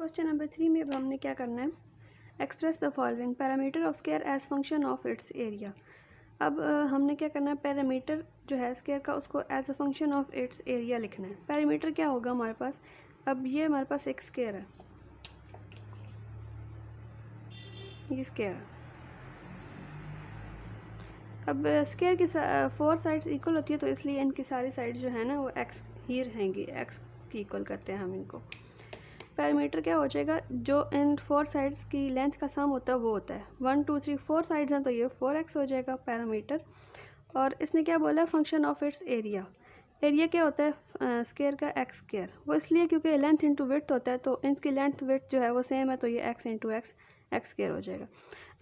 Question number 3 में अब हमने क्या करना है, express the following parameter of square as function of its area. अब हमने क्या करना है, पैरामीटर जो है स्केयर का उसको as a function of its area लिखना है। पैरामीटर क्या होगा हमारे पास, अब ये हमारे पास एक स्केयर है, ये स्केयर है। अब स्केयर की 4 साइड्स इक्वल होती है, तो इसलिए इनकी सारी साइड्स जो है ना वो एक्स ही रहेंगी, एक्स की इक्वल करते हैं हम इनको। पैरामीटर क्या हो जाएगा, जो इन 4 साइड्स की लेंथ का सम होता है वो होता है 1 2 3 4 साइड्स हैं, तो ये 4x हो जाएगा पैरामीटर। और इसने क्या बोला, function of its area. Area क्या होता है स्केयर का, एक्स स्केयर। वो इसलिए क्योंकि लेंथ इंटू विड्थ होता है, तो इनकी लेंथ विड्थ जो है वो सेम है, तो ये x into x x square हो जाएगा।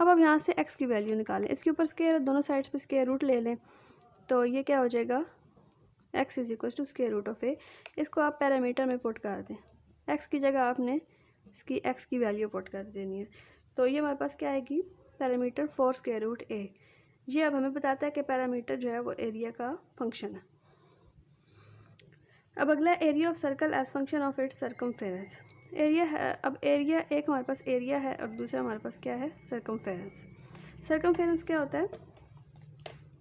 अब यहाँ से एक्स की वैल्यू निकालें, इसके ऊपर स्केयर दोनों साइड्स पे स्केयर रूट ले लें, तो ये क्या हो जाएगा, X is equal to square root of A. इसको आप पैरामीटर में पुट कर दें, एक्स की जगह आपने इसकी एक्स की वैल्यू पुट कर देनी है, तो ये हमारे पास क्या आएगी, पैरामीटर 4 स्क्वायर रूट ए। ये अब हमें बताता है कि पैरामीटर जो है वो एरिया का फंक्शन है। अब अगला, area of circle as function of its circumference. Area है, अब एरिया एक हमारे पास एरिया है और दूसरा हमारे पास क्या है, सर्कमफेरेंस। सर्कमफेरेंस क्या होता है,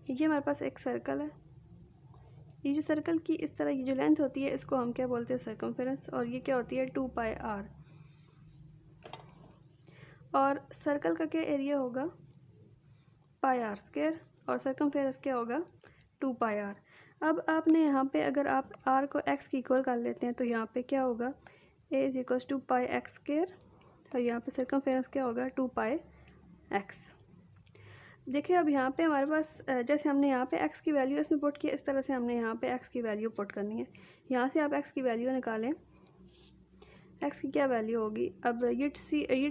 ये हमारे पास एक सर्कल है, ये जो सर्कल की इस तरह की जो लेंथ होती है इसको हम क्या बोलते हैं, सर्कमफेरेंस। और ये क्या होती है, 2 पाई आर। और सर्कल का क्या एरिया होगा, पाई आर स्क्वायर, और सर्कमफेरेंस क्या होगा, 2 पाई आर। अब आपने यहाँ पे अगर आप आर को एक्स की इक्वल कर लेते हैं, तो यहाँ पे क्या होगा, A is equal to pi X square, और यहाँ पे सर्कमफेरेंस क्या होगा, 2 पाई एक्स। देखिए अब यहाँ पे हमारे पास जैसे हमने यहाँ पे x की वैल्यू इसमें पुट किया, इस तरह से हमने यहाँ पे x की वैल्यू पुट करनी है। यहाँ से आप x की वैल्यू निकालें, x की क्या वैल्यू होगी, अब ये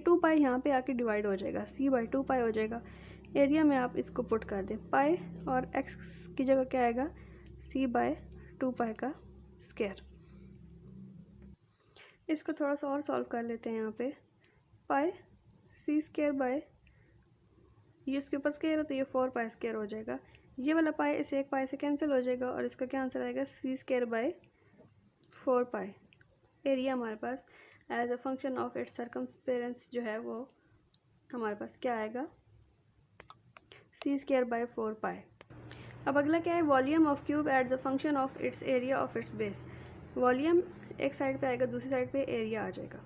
2 पाई यहाँ पे आके डिवाइड हो जाएगा, c बाई 2 पाई हो जाएगा। एरिया में आप इसको पुट कर दें, पाई और x की जगह क्या आएगा, c बाई 2 पाई का स्क्वायर। इसको थोड़ा सा और सॉल्व कर लेते हैं। यहाँ पे पाई c स्क्वायर बाय, ये इसके ऊपर स्क्वायर है तो ये 4 पाई स्क्वायर हो जाएगा। ये वाला पाई इस एक पाई से कैंसिल हो जाएगा और इसका क्या आंसर आएगा, c square by 4 pi. Area हमारे पास as a function of its circumference जो है वो हमारे पास क्या आएगा, c स्क्वायर बाय 4 पाई। अब अगला क्या है, volume of cube at the function of its area of its base. Volume एक साइड पे आएगा, दूसरी साइड पे एरिया आ जाएगा।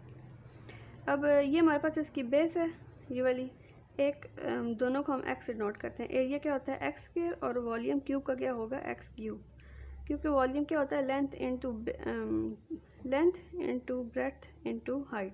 अब ये हमारे पास इसकी बेस है, ये वाली एक, दोनों को हम x से नोट करते हैं। एरिया क्या होता है, एक्स स्क्वायर, और वॉल्यूम क्यूब का क्या होगा, एक्स क्यूब। क्योंकि वॉल्यूम क्या होता है, length into breadth into height.